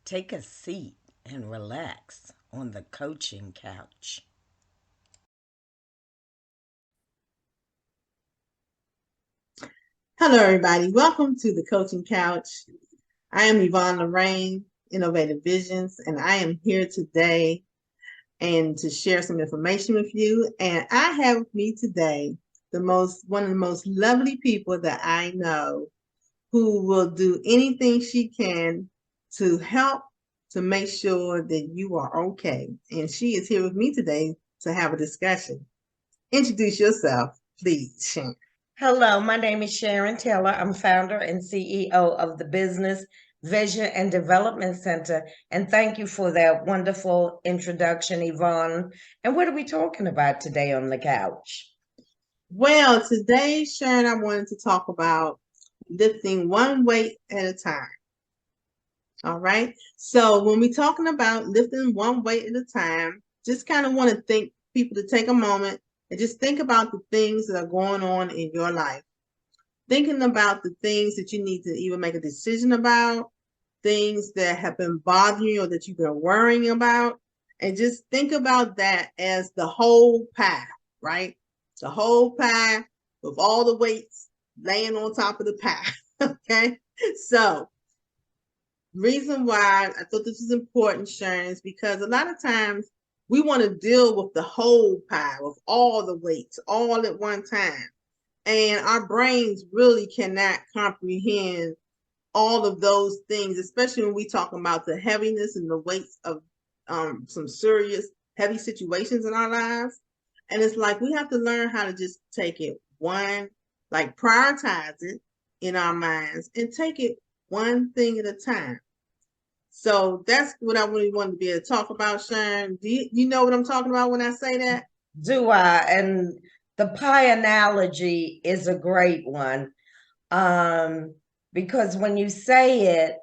Take a seat and relax on the coaching couch. Hello, everybody. Welcome to the Coaching Couch. I am Yvonne, Lorraine, Innovative Visions, and I am here today and to share some information with you. And I have with me today one of the most lovely people that I know, who will do anything she can to help to make sure that you are okay. And she is here with me today to have a discussion. Introduce yourself, please, Sharon. Hello, my name is Sharon Taylor. I'm founder and CEO of the Business Vision and Development Center. And thank you for that wonderful introduction, Yvonne. And what are we talking about today on the couch? Well, today, Sharon, I wanted to talk about lifting one weight at a time. All right. So when we're talking about lifting one weight at a time, just kind of want to think people to take a moment and just think about the things that are going on in your life. Thinking about the things that you need to even make a decision about, things that have been bothering you or that you've been worrying about. And just think about that as the whole pie, right? The whole pie with all the weights laying on top of the pie. Okay. So, reason why I thought this was important, Sharon, is because a lot of times we want to deal with the whole pie, with all the weights, all at one time. And our brains really cannot comprehend all of those things, especially when we talk about the heaviness and the weights of some serious heavy situations in our lives. And it's like we have to learn how to just take it one, like prioritize it in our minds and take it one thing at a time. So that's what I really wanted to be able to talk about, Sharon. Do you know what I'm talking about when I say that? Do I? And the pie analogy is a great one. Because when you say it,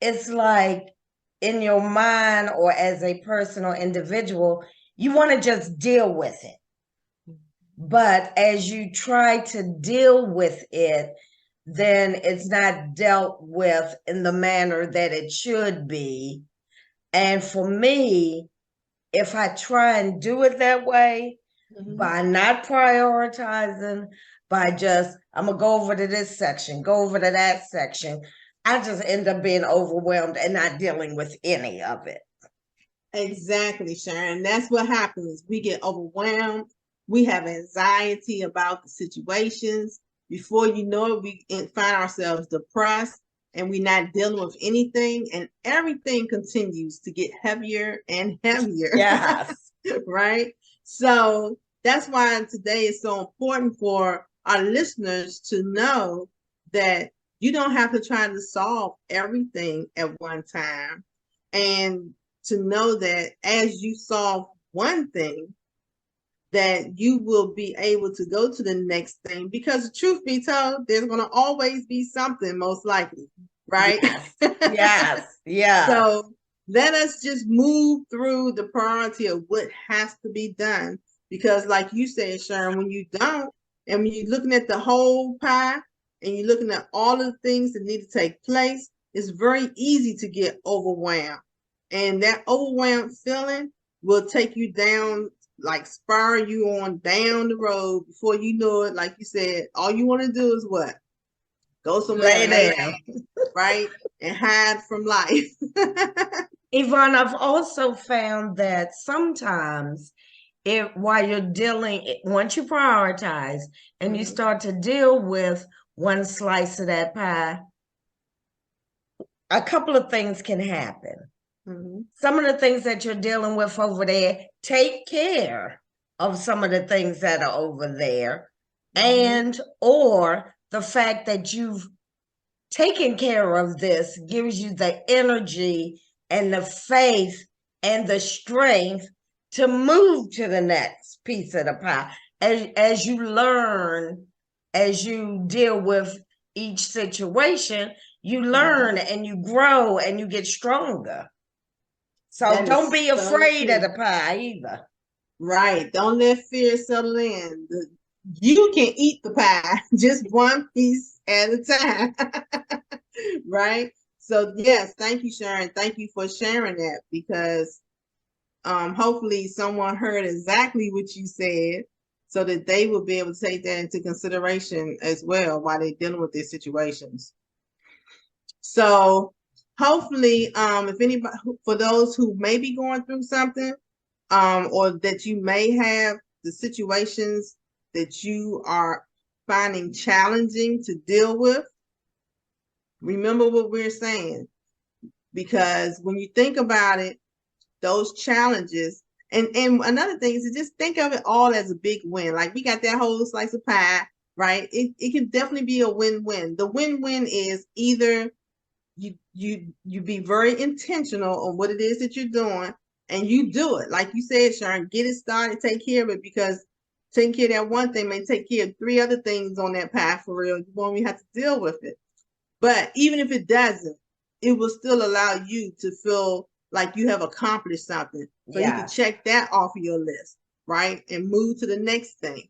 it's like in your mind or as a personal individual, you want to just deal with it. But as you try to deal with it, then it's not dealt with in the manner that it should be. And for me, if I try and do it that way, by not prioritizing, by just, I'm going to go over to this section, go over to that section, I just end up being overwhelmed and not dealing with any of it. Exactly, Sharon. That's what happens. We get overwhelmed. We have anxiety about the situations. Before you know it, we find ourselves depressed and we're not dealing with anything, and everything continues to get heavier and heavier. Yes. Right? So that's why today is so important for our listeners to know that you don't have to try to solve everything at one time. And to know that as you solve one thing, that you will be able to go to the next thing, because truth be told, there's going to always be something, most likely, right? Yes. Yes. Yes. So let us just move through the priority of what has to be done, because like you said, Sharon, when you don't, and when you're looking at the whole pie and you're looking at all of the things that need to take place, it's very easy to get overwhelmed. And that overwhelmed feeling will take you down, like spiral you on down the road. Before you know it, like you said, all you want to do is what? Go somewhere, lay down, right? And hide from life. Yvonne, I've also found that sometimes while you're dealing, once you prioritize and you start to deal with one slice of that pie, a couple of things can happen. Some of the things that you're dealing with over there, take care of some of the things that are over there. And or the fact that you've taken care of this gives you the energy and the faith and the strength to move to the next piece of the pie. As you learn, as you deal with each situation, you learn and you grow and you get stronger. So don't be afraid of the pie either. Right. Don't let fear settle in. You can eat the pie, just one piece at a time. Right? So yes, thank you, Sharon. Thank you for sharing that, because hopefully someone heard exactly what you said, so that they will be able to take that into consideration as well while they're dealing with these situations. So hopefully, if anybody, for those who may be going through something, or that you may have the situations that you are finding challenging to deal with, remember what we're saying, because when you think about it, those challenges, and another thing is to just think of it all as a big win. Like, we got that whole slice of pie, right? It can definitely be a win-win. The win-win is either you be very intentional on what it is that you're doing, and you do it like you said, Sharon. Get it started, take care of it, because taking care of that one thing may take care of 3 other things on that path. For real, you won't even have to deal with it. But even if it doesn't, it will still allow you to feel like you have accomplished something, so you can check that off of your list, right, and move to the next thing.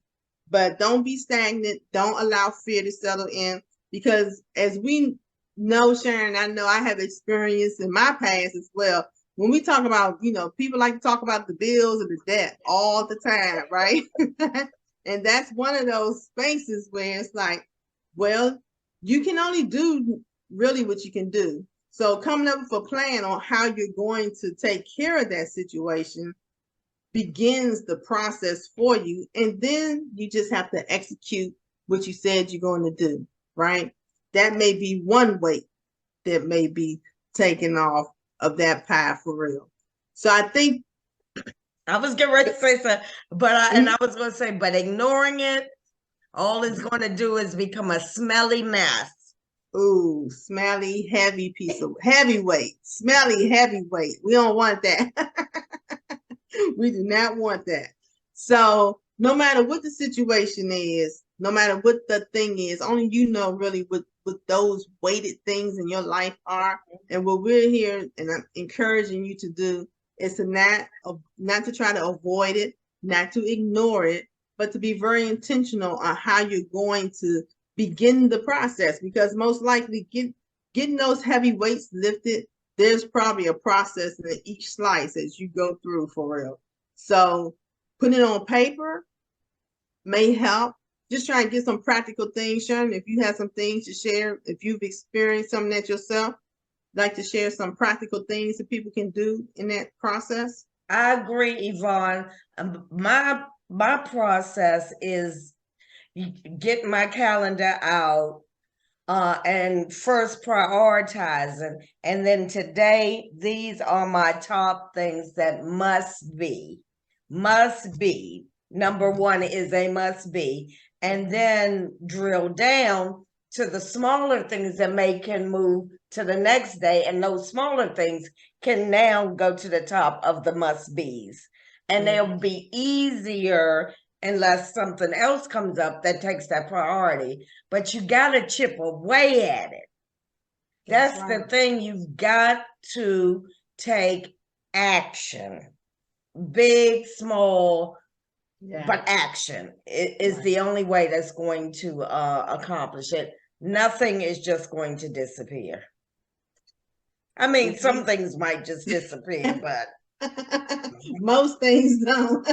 But don't be stagnant. Don't allow fear to settle in, because as we know, Sharon, I know I have experience in my past as well. When we talk about, people like to talk about the bills and the debt all the time, right? And that's one of those spaces where it's like, well, you can only do really what you can do. So coming up with a plan on how you're going to take care of that situation begins the process for you. And then you just have to execute what you said you're going to do, right? That may be one weight that may be taken off of that pie for real. So I think I was getting ready to say something, but I was going to say, but ignoring it, all it's going to do is become a smelly mess. Ooh, smelly, heavy piece of heavyweight, smelly heavyweight. We don't want that. We do not want that. So no matter what the situation is, no matter what the thing is, only you know really what those weighted things in your life are. And what we're here and I'm encouraging you to do is to not to try to avoid it, not to ignore it, but to be very intentional on how you're going to begin the process, because most likely getting those heavy weights lifted, there's probably a process in each slice as you go through, for real. So putting it on paper may help. Just try and get some practical things, Sharon. If you have some things to share, if you've experienced something that yourself, like to share some practical things that people can do in that process. I agree, Yvonne. My process is get my calendar out, and first prioritizing, and then today these are my top things that must be. Number one is a must be, and then drill down to the smaller things that can move to the next day, and those smaller things can now go to the top of the must be's, and they'll be easier unless something else comes up that takes that priority. But you got to chip away at it. That's right. The thing. You've got to take action, big, small, but action is the only way that's going to accomplish it. Nothing is just going to disappear. I mean, some things might just disappear, but most things don't.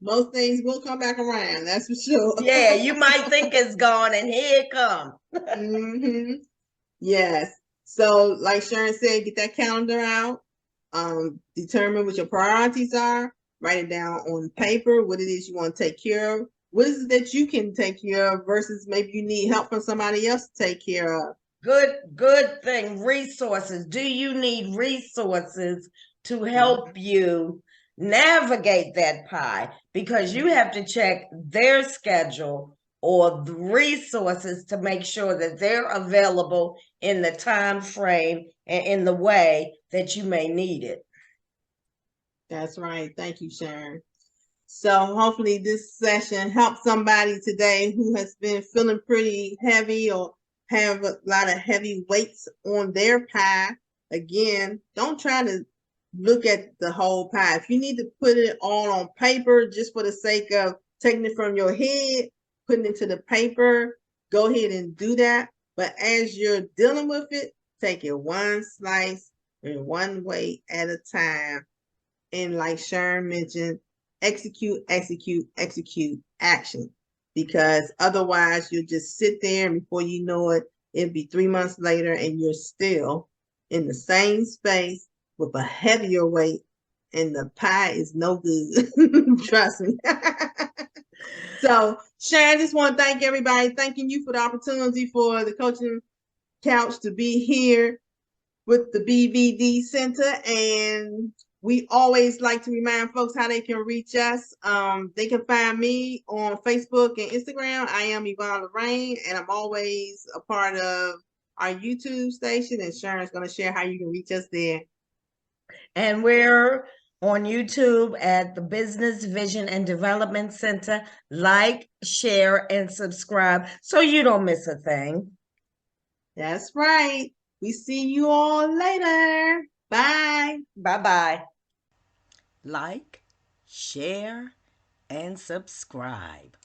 Most things will come back around, that's for sure. Yeah, you might think it's gone, and here it comes. Yes. So, like Sharon said, get that calendar out. Determine what your priorities are. Write it down on paper, what it is you want to take care of. What is it that you can take care of versus maybe you need help from somebody else to take care of. Good thing. Resources. Do you need resources to help you navigate that pie? Because you have to check their schedule or the resources to make sure that they're available in the time frame and in the way that you may need it. That's right. Thank you, Sharon. So hopefully this session helped somebody today who has been feeling pretty heavy or have a lot of heavy weights on their pie. Again, don't try to look at the whole pie. If you need to put it all on paper just for the sake of taking it from your head, putting it to the paper, go ahead and do that. But as you're dealing with it, take it one slice and one weight at a time. And like Sharon mentioned, execute, execute, execute action. Because otherwise you'll just sit there and before you know it, it'll be 3 months later and you're still in the same space with a heavier weight and the pie is no good. Trust me. So Sharon, I just want to thank everybody. Thanking you for the opportunity for the coaching couch to be here with the BVD Center. And we always like to remind folks how they can reach us. They can find me on Facebook and Instagram. I am Yvonne Lorraine, and I'm always a part of our YouTube station. And Sharon's going to share how you can reach us there. And we're on YouTube at the Business Vision and Development Center. Like, share, and subscribe so you don't miss a thing. That's right. We see you all later. Bye. Bye-bye. Like, share, and subscribe.